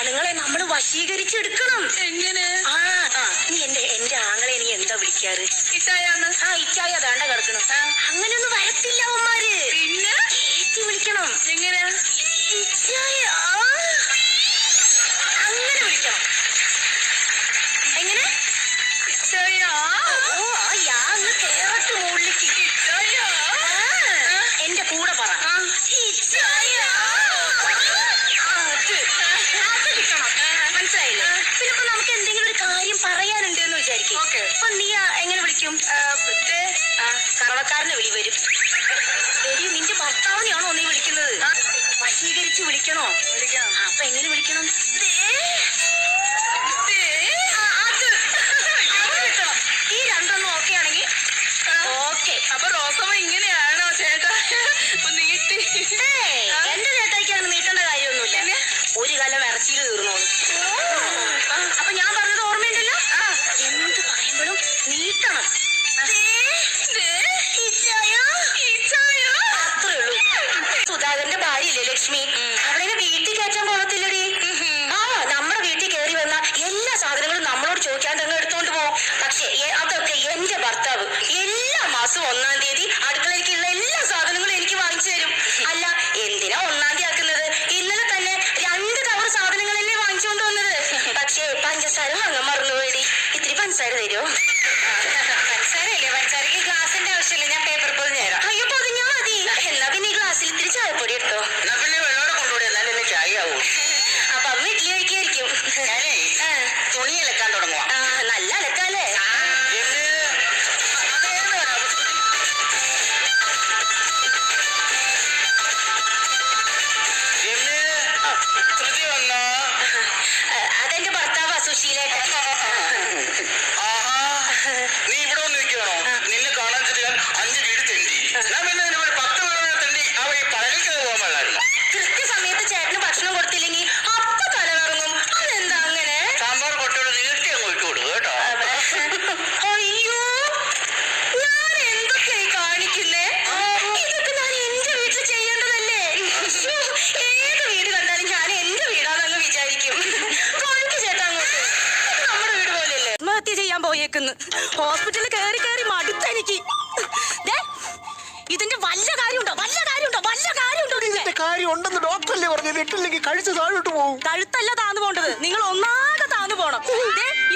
ആണുങ്ങളെ നമ്മൾ വശീകരിച്ചെടുക്കണം. എങ്ങനെ? നീ എന്റെ ആങ്ങളെ നീ എന്താ വിളിക്കാറ്? ഇച്ചായാന്ന്. ഇച്ചായ അതാണ്ട കിടക്കണം. അങ്ങനെയൊന്നും വരത്തില്ല അവന്മാര്. പിന്നെ ചേച്ചി വിളിക്കണം. എങ്ങനെ? ഇച്ചായ അങ്ങനെ വിളിക്കണം. എങ്ങനെ? ഇച്ചായ. അങ്ങ് കേറട്ട് മുകളിലേക്ക്. ഇച്ചായ. എന്റെ കൂടെ പറ. ഇച്ചായ. അത് കിട്ടണം. മനസ്സിലായില്ലേ? പിന്നെ ഇപ്പൊ നമുക്ക് എന്തെങ്കിലും ഒരു കാര്യം പറയാനുണ്ട് എന്ന് വിചാരിക്കും. അപ്പൊ നീ എങ്ങനെ വിളിക്കും? കറവക്കാരനെ വിളി വരും. എടി നിന്റെ ഭർത്താവിനെയാണോ നീ വിളിക്കുന്നത്? വശീകരിച്ച് വിളിക്കണോ? അപ്പൊ എങ്ങനെ വിളിക്കണം? ഈ രണ്ടൊന്നും ഓക്കെ ആണെങ്കിൽ ഓക്കെ. അപ്പൊ റോസമ്മ ഇങ്ങനെയാണോ ചേട്ടാ? നീട്ടി. എന്റെ ചേട്ടായിക്കാണ് നീട്ടേണ്ട കാര്യമൊന്നുമില്ല. ഒരു കാലം ഇറച്ചിയിൽ തീർന്നോളൂ. അപ്പൊ ഞാൻ പറഞ്ഞത് ഓർമ്മയുണ്ടല്ലോ, എന്ത് പറയുമ്പോഴും നീട്ടണം. അത്രേ ഉള്ളൂ. സുധാകരന്റെ ഭാര്യയില്ലേ ലക്ഷ്മി, അവളെ വീട്ടിൽ കയറ്റാൻ പോകത്തില്ലടി. നമ്മുടെ വീട്ടിൽ കയറി വന്ന എല്ലാ സാധനങ്ങളും നമ്മളോട് ചോദിക്കാണ്ട് അങ്ങ് എടുത്തോണ്ട് പോകും. പക്ഷെ അതൊക്കെ എന്റെ ഭർത്താവ് എല്ലാ മാസവും 1-ാം തീയതി അടുക്കളയിലേക്കുള്ള എല്ലാ സാധനങ്ങളും എനിക്ക് വാങ്ങിച്ചു തരും. അല്ല, എന്തിനാ 1-ാം തീയതി ആക്കുന്നത്? ഇന്നലെ തന്നെ 2 കവർ സാധനങ്ങളല്ലേ വാങ്ങിച്ചുകൊണ്ട് വന്നത്. പക്ഷേ പഞ്ചസാര വാങ്ങാൻ മറന്നുപോയി. ഇത്തിരി പഞ്ചസാര തരുമോ? പഞ്ചസാരല്ലേ? പഞ്ചസാരക്ക് ഗ്ലാസിന്റെ ആവശ്യമില്ല. ഞാൻ പേപ്പർ പൊതിഞ്ഞു തരാം. അയ്യോ, പൊതിഞ്ഞാ മതി. എന്നാ പിന്നെ ഈ ഗ്ലാസ്സിൽ ഇത്തിരി ചായപ്പൊടി എടുത്തോ. അപ്പൊ അമ്മ ഇഡ്ലി കഴിക്കായിരിക്കും. തുണി അലക്കാൻ തുടങ്ങുക. നല്ല അലക്കാലേ. അതെന്റെ ഭർത്താവാ സുശീലേട്ടൻ. നീ ഇവിടെ വന്ന് നിൽക്കണോ? നിന്നെ കാണാൻ ഞാൻ 5 വീട് തെണ്ടി. ഞാൻ പിന്നെ 10 വീട് തെണ്ടി ആ വഴി പഴനിക്ക് പോകാൻ പാടില്ലായിരുന്നു. കൃത്യസമയത്ത് ചേട്ടന് ഭക്ഷണം കൊടുത്തില്ലെങ്കിൽ അപ്പൊ തലകറങ്ങും. അതെന്താ അങ്ങനെ? സാമ്പാർ കൊട്ടോട് നീട്ടി അങ്ങ് ഒഴിച്ചു കൊടുക്കും കേട്ടോ. അയ്യോ, ഞാൻ എന്തൊക്കെയായി കാണിക്കുന്നേ? ഇതൊക്കെ ഞാൻ എന്റെ വീട്ടിൽ ചെയ്യേണ്ടതല്ലേ? ഏത് വീട് കണ്ടാലും ഞാൻ എന്റെ വീടാണെന്ന് വിചാരിക്കും. കൊണ്ടു ചേട്ടാ അങ്ങോട്ട്. നമ്മുടെ വീട് പോലെയല്ലേ? ആത്മഹത്യ ചെയ്യാൻ പോയേക്കുന്നു. ഹോസ്പിറ്റലിൽ കയറി കയറി മടുത്തെനിക്ക്. ഇതിന്റെ വല്ല കാര്യമുണ്ടോ? വല്ല കാര്യമുണ്ടോ? വല്ല കാര്യമുണ്ടോ? ഇതിന്റെ കാര്യം ഉണ്ടെന്ന് ഡോക്ടറല്ലേ പറഞ്ഞത്? ഇട്ടില്ലെങ്കിൽ കഴുത്ത് താഴോട്ട് പോകും. കഴുത്തല്ല താന്നു പോണ്ടത്, നിങ്ങൾ ഒന്നാകെ താന്നു പോണം.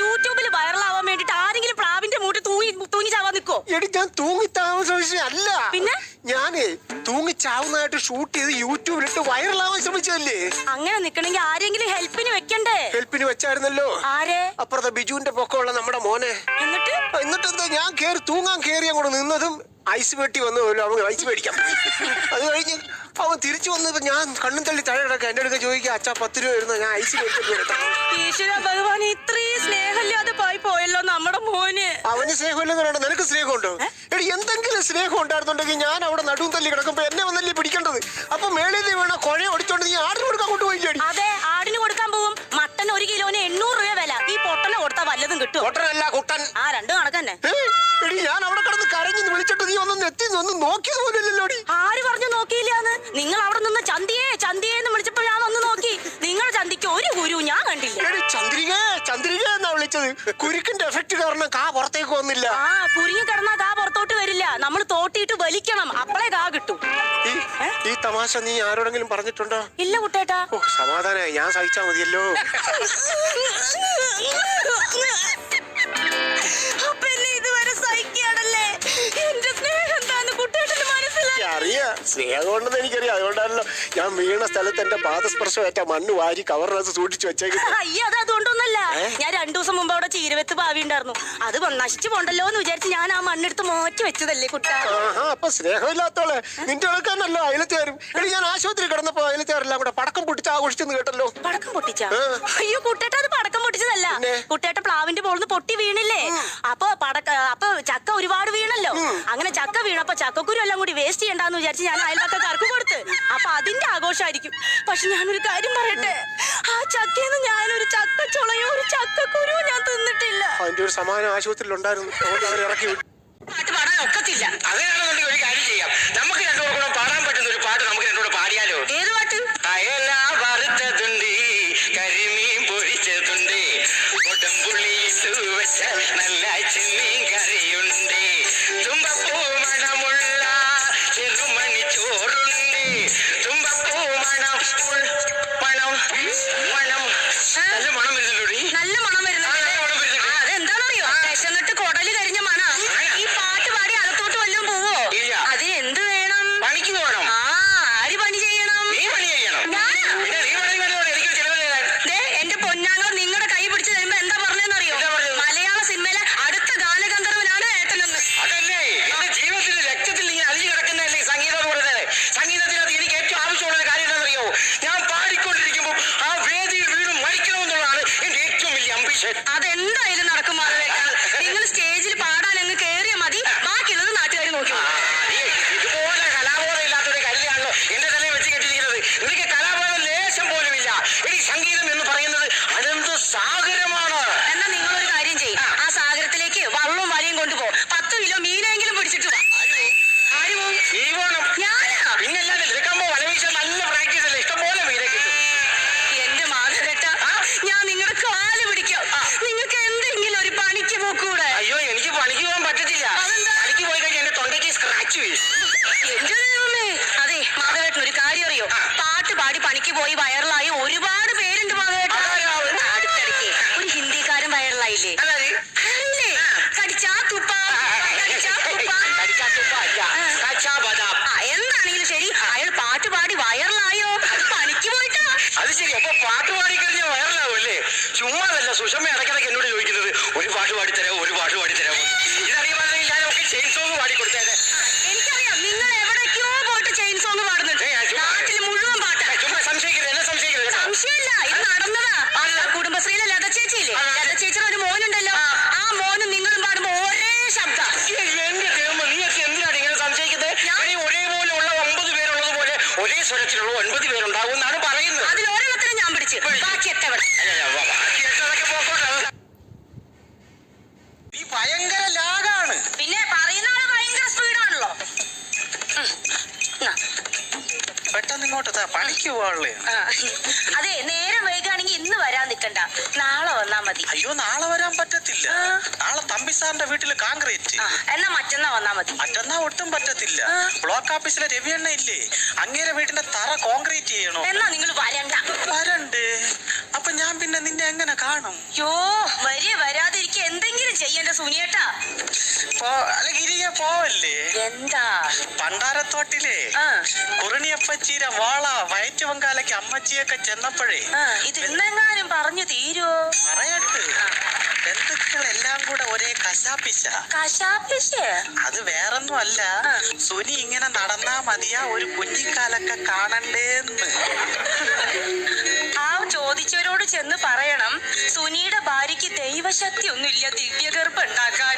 യൂട്യൂബിൽ വൈറലാവാൻ വേണ്ടിട്ട് ആരെങ്കിലും പ്രാവിന്റെ മൂട്ടി തൂങ്ങി ചാവാൻ നിൽക്കോ? എടി, ഞാൻ തൂങ്ങിത്താവാൻ ശ്രമിച്ചതല്ല. പിന്നെ ഞാനേ തൂങ്ങിച്ചാവുന്നതായിട്ട് ഷൂട്ട് ചെയ്ത് യൂട്യൂബിലിട്ട് വൈറലാവാൻ ശ്രമിച്ചതല്ലേ. അങ്ങനെ നിക്കണെങ്കിൽ ആരെങ്കിലും ഹെൽപ്പിന് വെക്കണ്ടേ? ഹെൽപ്പിന് വെച്ചായിരുന്നല്ലോ. ആരെ? അപ്പുറത്തെ ബിജുവിന്റെ പൊക്കമുള്ള നമ്മുടെ മോനെ. എന്നിട്ടെന്താ, ഞാൻ തൂങ്ങാൻ കയറി അങ്ങോട്ട് നിന്നതും ഐസ് പെട്ടി വന്നു പോലും. അവൻ ഐസ് മേടിക്കാം. അത് കഴിഞ്ഞ് അവൻ തിരിച്ചു വന്നപ്പോ ഞാൻ കണ്ണും തള്ളി താഴെ കിടക്കാം. എന്റെ അടുക്ക ചോദിക്കുക, അച്ഛാ 10 രൂപ വരുന്ന, ഞാൻ ഐസ് മേടിച്ചിട്ട്. ഈശ്വര ഭഗവാൻ, ഇത്രയും സ്നേഹമില്ലാതെ പോയല്ലോ നമ്മുടെ മോന്. അവന് സ്നേഹമില്ലെന്ന് പറയണ്ട, നിനക്ക് സ്നേഹമുണ്ടോ? എടി, എന്തെങ്കിലും സ്നേഹം ഉണ്ടായിരുന്നുണ്ടെങ്കിൽ ഞാൻ അവിടെ നടുവും തല്ലി കിടക്കുമ്പോ എന്നെ വന്നല്ലേ പിടിക്കേണ്ടത്. അപ്പൊ മേളിൽ നിന്ന് വേണം കുഴ ഒടിച്ചോണ്ട് നീ ആടിന് കൊടുക്കാൻ കൊണ്ടുപോയില്ലേടി? അതെ, ആടിന് കൊടുക്കാൻ പോവും. മട്ടൻ 1 കിലോന് 800 രൂപ വില. ഈ പൊട്ടനെ കൊടുത്താ വല്ലതും കിട്ടും. പൊട്ടനല്ല, കുട്ടൻ. രണ്ടും കണക്കന്നെ. എടി, ഞാൻ അവിടെ കിടന്ന് കരഞ്ഞു വിളിച്ചിട്ട് നീ ഒന്നും നോക്കിയത് പോലല്ലോടി. ആര് പറഞ്ഞു നോക്കിയില്ലാന്ന്? നിങ്ങൾ അവിടെ നിന്ന് ചന്തിയേന്ന് വിളിച്ചപ്പോ ഞാൻ വന്ന് നോക്കി. നിങ്ങളുടെ ചന്തിക്ക് ഒരു കുരു ഞാൻ കണ്ടില്ല. എടി, ചന്ദ്രിക എന്നാ വിളിച്ചത്. കുരുക്കിന്റെ എഫക്ട് കാരണം കാ പുറത്തേക്ക് വന്നില്ല. കുരുങ്ങി കിടന്നാ കാ പുറത്തോട്ട് വരില്ല. നമ്മൾ തോട്ടിയിട്ട് വലിക്കണം, അപ്പളേ കാ കിട്ടും. ഈ തമാശ നീ ആരോടെങ്കിലും പറഞ്ഞിട്ടുണ്ടോ? ഇല്ല കുട്ടേട്ടാ. ഓ, സമാധാനായി. ഞാൻ സഹിച്ചാ മതിയല്ലോ. അപ്പൊ എന്നെ ഇതുവരെ സഹിക്കാണല്ലേ? എന്റെ സ്നേഹം എന്താന്ന് കുട്ടേട്ടന് മനസ്സിലായി? അറിയാ, സ്നേഹം ഉണ്ടെന്ന് എനിക്കറിയാം. അതുകൊണ്ടാണല്ലോ ഞാൻ വീണ സ്ഥലത്ത് എന്റെ പാദസ്പർശം ഏറ്റ മണ്ണ് വാരി കവറിനകത്ത് സൂക്ഷിച്ചു വെച്ചേക്കുന്നത്. അയ്യോ, അത് അതുകൊണ്ടൊന്നല്ല. ഞാൻ 2 ദിവസം മുമ്പ് അവിടെ ചീരവെത്ത് ഭാവി ഉണ്ടായിരുന്നു. അത് നശിച്ചു പോണ്ടല്ലോ എന്ന് വിചാരിച്ച് ഞാൻ ആ മണ്ണെടുത്ത് മാറ്റി വെച്ചതല്ലേ കുട്ട. അപ്പൊ സ്നേഹമില്ലാത്തോളെ നിന്റെ ആൾക്കാരനല്ലോ അയലത്തുകാരും. എടി, ഞാൻ ആശുപത്രി കിടന്നപ്പോ അയലത്തുകാരെല്ലാം കൂടെ പടക്കം പൊട്ടിച്ച് ആഘോഷിച്ചെന്ന് കേട്ടല്ലോ. പടക്കം പൊട്ടിച്ചാ? അയ്യോ കുട്ടേട്ട, അത് പടക്കം പൊട്ടിച്ചതല്ല. കുട്ടേട്ട പ്ലാവിന്റെ പോളന്ന് പൊട്ടി വീണില്ലേ? അപ്പൊ ചക്ക ഒരുപാട് വീണല്ലോ. അങ്ങനെ ചക്ക വീണപ്പോ ചക്കക്കുരു എല്ലാം കൂടി വേസ്റ്റ് ചെയ്യണ്ടെന്ന് വിചാരിച്ച് ഞാൻ അയൽവക്കക്കാർക്ക് കൊടുത്ത്. അപ്പൊ അതിന്റെ ആഘോഷമായിരിക്കും. പക്ഷെ ഞാനൊരു കാര്യം പറയട്ടെ, ആ ചക്കന്ന് ഞാനൊരു ചക്കച്ചുളയോ ഒരു ചക്കക്കുരു ഞാൻ തിന്നിട്ടില്ല. അതിന്റെ ഒരു സമാനം ആശുപത്രിയിൽ ഉണ്ടായിരുന്നു. ഇറക്കി പാട്ട് പാടാൻ ഒക്കത്തില്ല. അങ്ങനെയാണെന്നുണ്ടെങ്കിൽ ഒരു കാര്യം ചെയ്യാം, നമുക്ക് രണ്ടുപേർക്കൂടെ പാടാൻ പറ്റുന്ന ഒരു പാട്ട് നമുക്ക് രണ്ടുകൂടെ പാടിയാലോ? ഏത് പാട്ട്? അയല വറുത്തതുണ്ട് കരിമീൻ അടുത്തു വെച്ച നല്ല ചെമ്മീൻ കറിയുണ്ട്, തുമ്പപ്പൂ മണമുള്ള ചെറുമണി ചോറുണ്ട്, തുമ്പപ്പൂ മണം മണം മണം നല്ല മണം വരുന്നുള്ളൂ. നല്ല മണം വരുന്നുണ്ട്. അതെന്താണെന്നറിയോ? വിശന്നിട്ട് കുടല് കരിഞ്ഞ മണ. ഈ പാട്ട് പാടി അകത്തോട്ട് വല്ലതും പോവോ? ഇല്ല. അതിന് എന്ത് വേണം? പണിക്ക് പോകണം. ആര് പണി ചെയ്യണം? നീ പണി ചെയ്യണം. ഞാനാ? പിന്നെ നീ പണി വേണ്ടത് എനിക്ക് ചിലവ് തരാൻ. ദേ, എന്റെ പൊന്നാങ്ങൾ നിങ്ങളുടെ കൈ പിടിച്ച് തരുമ്പോ എന്താ പറഞ്ഞെന്നറിയോ? എന്താ പറഞ്ഞത്? മലയാള സിനിമയിലെ അടുത്ത ഗാനഗന്ധർവനാണ് ഏട്ടനെന്ന്. അതല്ലേ എന്റെ ജീവിതത്തിൽ രക്തത്തിൽ ഇങ്ങനെ അലിഞ്ഞു കിടക്കുന്നതല്ലേ സംഗീതം എന്ന് പറയുന്നത്. സംഗീതത്തിനകത്ത് എനിക്ക് ഏറ്റവും ആവശ്യമുള്ള ഒരു കാര്യം എന്താണെന്നറിയോ? ഞാൻ പാടിക്കൊണ്ടിരിക്കുമ്പോൾ ആ വേദിയിൽ വീണ് മരിക്കണമെന്നുള്ളതാണ് എന്റെ ഏറ്റവും വലിയ അംബിഷൻ. അതെന്തായാലും നടക്കും മാധവേട്ട. നിങ്ങൾ സ്റ്റേജിൽ പാടാൻ അങ്ങ് കേറിയ മതി, ബാക്കിയുള്ളത് നാട്ടുകാർ നോക്കി. നീ ഇതുപോലെ കലാബോധം ഇല്ലാത്തൊരു കരുതിയാണല്ലോ എന്റെ തലയിൽ വെച്ച് കെട്ടിയിരിക്കുന്നത്. നിനക്ക് കലാബോധം ലേശം പോലും ഇല്ല. എടി സംഗീതം എന്ന് പറയുന്നത് അനന്ത സാഗരമാണ്. എന്നാ നിങ്ങളൊരു കാര്യം ചെയ്യും, ആ സാഗരത്തിലേക്ക് വള്ളവും വലയും കൊണ്ടുപോ. 10 കിലോ മീനെങ്കിലും പിടിച്ചിട്ട് വാ. ആര് പോവും? നീ വേണം. ഞാനാ? പിന്നല്ലാതെ എടുക്കുമ്പോ വലവീശാൻ നല്ല പ്രാക്ടീസ് അല്ലേ, ഇഷ്ടംപോലെ മീനെ കിട്ടും. എന്റെ മാധവേട്ട, ഞാൻ നിങ്ങളുടെ കാല് പിടിക്കാം. നിങ്ങൾക്ക് എന്തെങ്കിലും ഒരു പണിക്ക് പോക്കൂടെ? അയ്യോ എനിക്ക് പണിക്ക് പോകാൻ പറ്റത്തില്ല. അതെന്താ? പണിക്ക് പോയി കഴിഞ്ഞാൽ എന്റെ തൊണ്ടയ്ക്ക് സ്ക്രാച്ച് വീഴും. എന്റെ ദൈവമേ. അതെ മാധവേട്ടൻ, ഒരു കാര്യം അറിയോ? പാട്ട് പാടി പണിക്ക് പോയി വൈറലായി ഒരുപാട് പേരുണ്ട് മാധവേട്ട. അടുത്തിടയ്ക്ക് ഒരു ഹിന്ദിക്കാരൻ വൈറലായില്ലേ? അതായത് അറിയില്ലേ? കടിച്ചാ തുപ്പ, കടിച്ചാ തുപ്പ. എന്താണെങ്കിലും ശരി, അയാൾ പാട്ട് പാടി വൈറലായോ? അത് പണിക്ക് പോയിട്ടാ. അത് ശരി. അപ്പൊ പാട്ട് പാടിക്കഴിഞ്ഞാൽ വൈറലാവും അല്ലേ? ചുമ്മാതല്ല സുഷമ ഇടയ്ക്കിടയ്ക്ക് എന്നോട് ചോദിക്കുന്നത് ഒരു പാട്ട് പാടിത്തരാമോ, ഒരു പാട്ട് പാടിത്തരാമോ. ഇതറിയാമെങ്കിൽ ഞാനൊക്കെ ചെയിൻ സോങ് പാടിക്കൊടുത്തേനെ. എനിക്കറിയാം, നിങ്ങൾ എവിടേക്കോ പോയിട്ട് ചെയിൻ സോങ് പാടുന്നുണ്ട്. നാട്ടിൽ മുഴുവൻ പാട്ടാ. ചുമ്മാ സംശയിക്കരുത്, എന്നെ സംശയിക്കരുത് കേട്ടോ. സംശയമില്ല, ഇത് നടന്നതാ. കുടുംബശ്രീയിലെ ലത ചേച്ചിയില്ലേ? ലത ചേച്ചിയുടെ ഒരു മോനുണ്ടല്ലോ, ആ മോനും നിങ്ങളും പാടുമ്പോ ഒരേ ശബ്ദം. എന്റെ ദൈവം, നീയൊക്കെ എന്തിനാണ് ഇങ്ങനെ സംശയിക്കുന്നത്? ഇനി ഒരേപോലെ ഉള്ള 9 പേരുള്ളത് പോലെ ഒരേ സ്വരത്തിലുള്ള 9 പേരുണ്ടാവും എന്നാണ് പറയുന്നത്. അതിൽ ഒരെണ്ണത്തിന് ഞാൻ പിടിച്ച്, ബാക്കി എത്തവണ. ബാക്കിയൊക്കെ പോക്കോട്ടെ. നീ ഭയങ്കര ലാഗാണ്. പിന്നെ പറയുന്ന ആള് ഭയങ്കര സ്പീഡാണല്ലോ. പെട്ടെന്ന് ഇങ്ങോട്ട് പണിക്ക് പോവാളേ. അതെ, നേരം വൈകാണെങ്കിൽ ഇന്ന് വരാൻ നിക്കണ്ട, നാളെ വന്നാ മതി. അയ്യോ നാളെ വരാൻ പറ്റത്തില്ല. നാളെ തമ്പി സാറിന്റെ വീട്ടില് കോൺക്രീറ്റ്. എന്നാ മറ്റന്നാ വന്നാ മതി. മറ്റന്നാ ഒട്ടും പറ്റത്തില്ല. ബ്ലോക്ക് ഓഫീസിലെ രവിയണ്ണ ഇല്ലേ, അങ്ങേരെ വീട്ടിന്റെ തറ കോൺക്രീറ്റ് ചെയ്യണോ. എന്നാ നിങ്ങൾ വരണ്ട. വരണ്ട്. അപ്പൊ ഞാൻ പിന്നെ നിന്നെ എങ്ങനെ കാണും? യോ, വരാതിരിക്കുക എന്തെങ്കിലും ചെയ്യണ്ട സുനിയേട്ടാ. അല്ല ഗിരിയെ പോവല്ലേ? എന്താ? പണ്ടാരത്തോട്ടിലെ കുറിണിയപ്പച്ചീര വാള വയറ്റുവങ്കാലയ്ക്ക് അമ്മച്ചിയൊക്കെ ചെന്നപ്പോഴേ ഇത് ഇന്നെങ്ങാനും പറഞ്ഞു തീരോ? പറയട്ട്. ബന്ധുക്കളെല്ലാം കൂടെ ഒരേ കശാപ്പിശ. അത് വേറൊന്നും അല്ല, സുനി ഇങ്ങനെ നടന്നാ മതിയാ ഒരു കുഞ്ഞിക്കാലൊക്കെ കാണണ്ടേന്ന്. ആ ചോദിച്ചവരോട് ചെന്ന് പറയണം, സുനിയുടെ ഭാര്യയ്ക്ക് ദൈവശക്തി ഒന്നുമില്ല ദിവ്യഗർഭം ഉണ്ടാക്കാൻ.